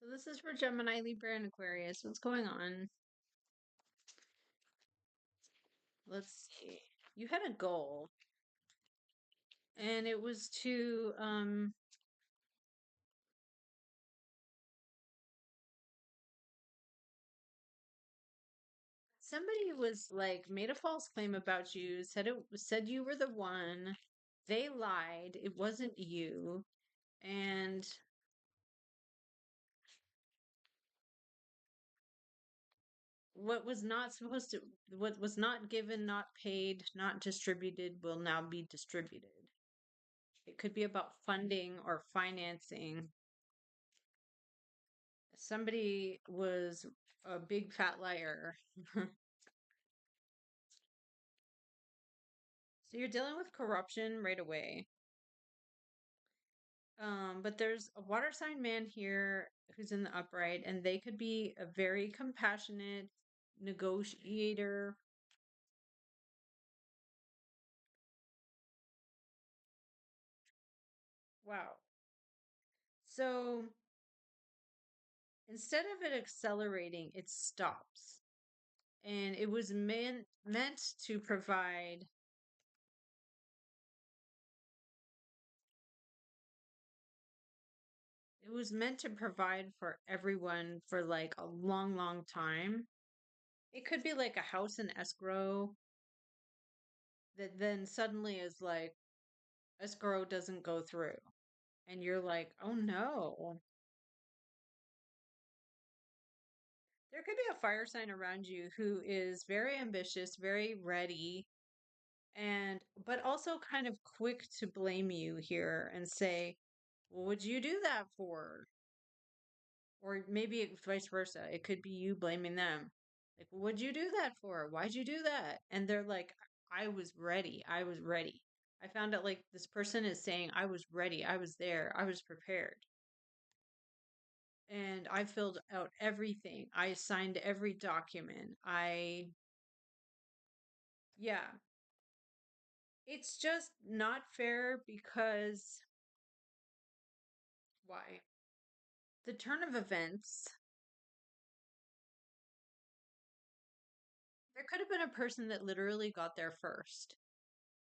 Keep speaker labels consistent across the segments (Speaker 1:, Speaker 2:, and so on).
Speaker 1: So this is for Gemini, Libra, and Aquarius. What's going on? Let's see. You had a goal, and it was to somebody was like made a false claim about you, said you were the one. They lied. It wasn't you. And what was not supposed to what was not given, not paid, not distributed will now be distributed. It could be about funding or financing. Somebody was a big fat liar. So you're dealing with corruption right away. But there's a water sign man here who's in the upright, and they could be a very compassionate negotiator. Wow. So instead of it accelerating, it stops. And it was meant to provide. It was meant to provide for everyone for like a long, long time. It could be like a house in escrow that then suddenly is like, escrow doesn't go through. And you're like, oh no. There could be a fire sign around you who is very ambitious, very ready, and but also kind of quick to blame you here and say, well, what'd you do that for? Or maybe vice versa. It could be you blaming them. Like, what'd you do that for? Why'd you do that? And they're like, I was ready. I was ready. I found out like this person is saying, I was ready. I was there. I was prepared. And I filled out everything. I signed every document. Yeah, it's just not fair because why? The turn of events, there could have been a person that literally got there first.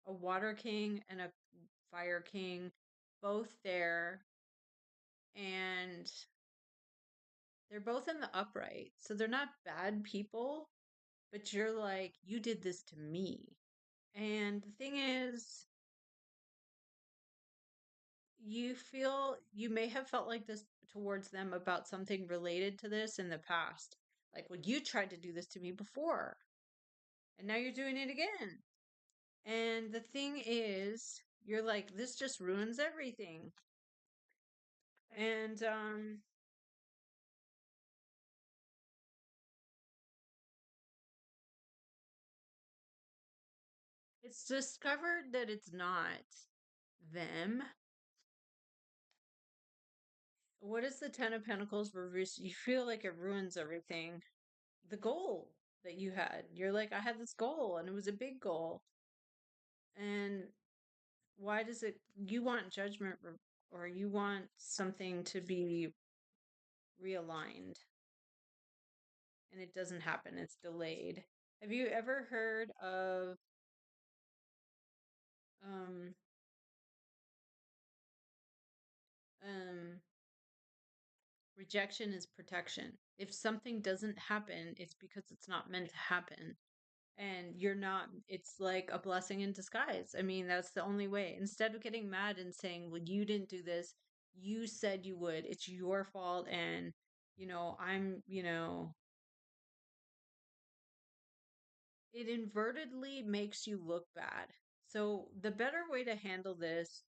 Speaker 1: A water king and a fire king, both there, and they're both in the upright. So they're not bad people, but you're like, you did this to me. And the thing is, you may have felt like this towards them about something related to this in the past. Like, well, you tried to do this to me before, and now you're doing it again. And the thing is, you're like, this just ruins everything. And it's discovered that it's not them. What is the Ten of Pentacles reversed? You feel like it ruins everything. The goal that you had. You're like, I had this goal and it was a big goal. And why does it, you want judgment or you want something to be realigned and it doesn't happen. It's delayed. Have you ever heard of um um rejection is protection? If something doesn't happen, it's because it's not meant to happen. And you're not, it's like a blessing in disguise. I mean, that's the only way. Instead of getting mad and saying, well, you didn't do this, you said you would, it's your fault. And, it invertedly makes you look bad. So the better way to handle this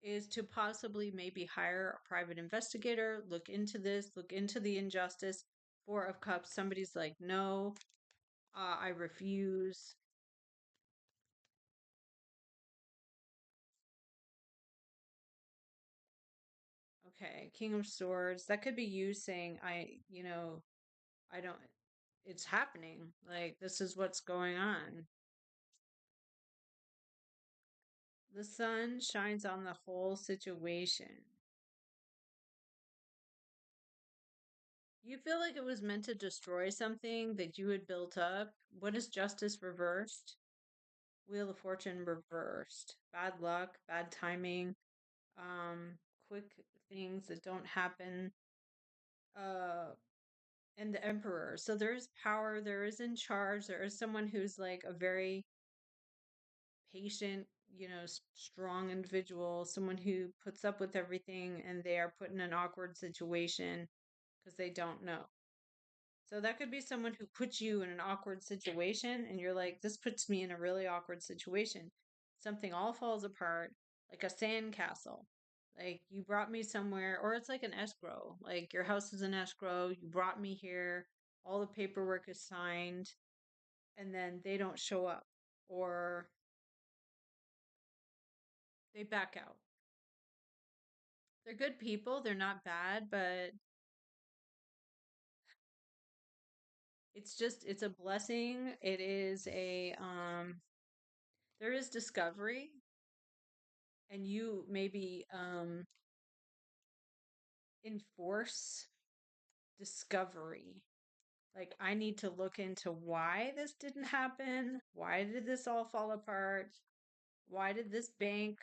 Speaker 1: is to possibly maybe hire a private investigator, look into this, look into the injustice. Four of Cups, somebody's like, no, I refuse. Okay, King of Swords. That could be you saying, I don't, it's happening. Like, this is what's going on. The sun shines on the whole situation. Do you feel like it was meant to destroy something that you had built up? What is justice reversed? Wheel of Fortune reversed. Bad luck, bad timing, quick things that don't happen. And the Emperor. So there is power, there is in charge, there is someone who's like a very patient, strong individual, someone who puts up with everything and they are put in an awkward situation because they don't know. So that could be someone who puts you in an awkward situation and you're like, this puts me in a really awkward situation. Something all falls apart, like a sandcastle. Like you brought me somewhere, or it's like an escrow. Like your house is an escrow, you brought me here, all the paperwork is signed, and then they don't show up or they back out. They're good people, they're not bad, but it's a blessing. It is a there is discovery, and you maybe enforce discovery. Like, I need to look into why this didn't happen. Why did this all fall apart? Why did this bank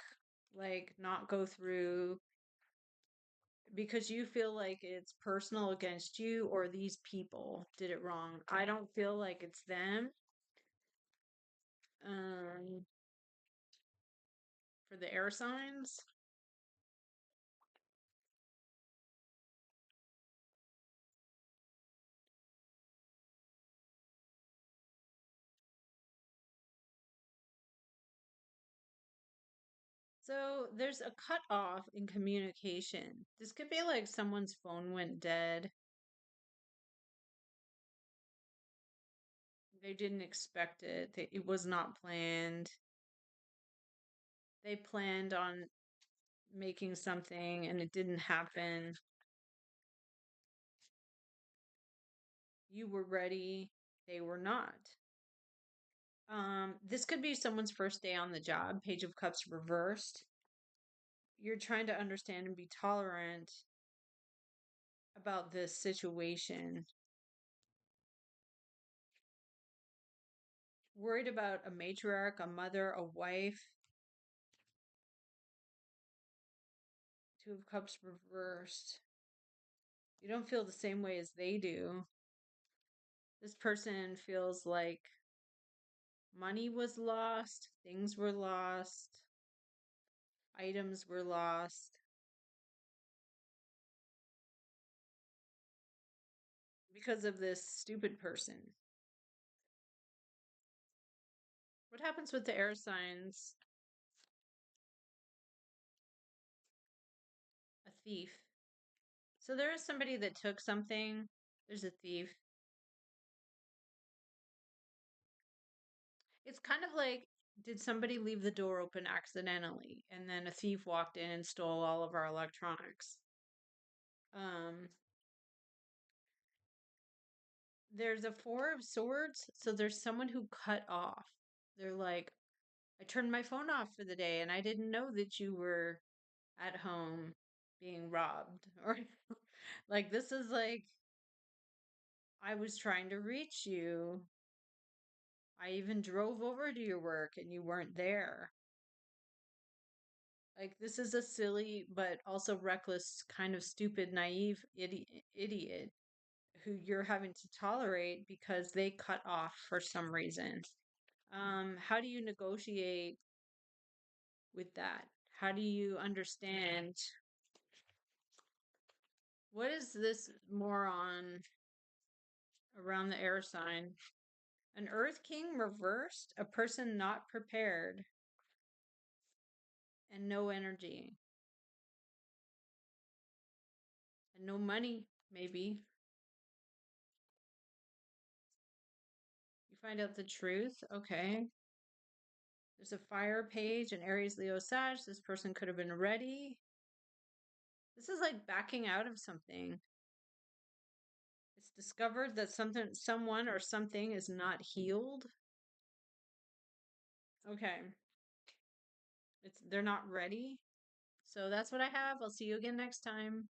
Speaker 1: like not go through? Because you feel like it's personal against you or these people did it wrong. I don't feel like it's them. Um, for the air signs. So there's a cut off in communication. This could be like someone's phone went dead. They didn't expect it. It was not planned. They planned on making something and it didn't happen. You were ready. They were not. This could be someone's first day on the job. Page of Cups reversed. You're trying to understand and be tolerant about this situation. Worried about a matriarch, a mother, a wife. Two of Cups reversed. You don't feel the same way as they do. This person feels like money was lost, things were lost, items were lost because of this stupid person. What happens with the air signs? A thief. So there is somebody that took something. There's a thief. It's kind of like, did somebody leave the door open accidentally and then a thief walked in and stole all of our electronics? Um, there's a Four of Swords, so there's someone who cut off. They're like, I turned my phone off for the day and I didn't know that you were at home being robbed. Or like, this is like, I was trying to reach you. I even drove over to your work and you weren't there. Like, this is a silly but also reckless, kind of stupid, naive idiot who you're having to tolerate because they cut off for some reason. How do you negotiate with that? How do you understand? What is this more on around the air sign? An Earth King reversed, a person not prepared, and no energy, and no money, maybe. You find out the truth. Okay. There's a fire page, an Aries, Leo, Sag. This person could have been ready. This is like backing out of something. It's discovered that someone or something is not healed. Okay. They're not ready. So that's what I have. I'll see you again next time.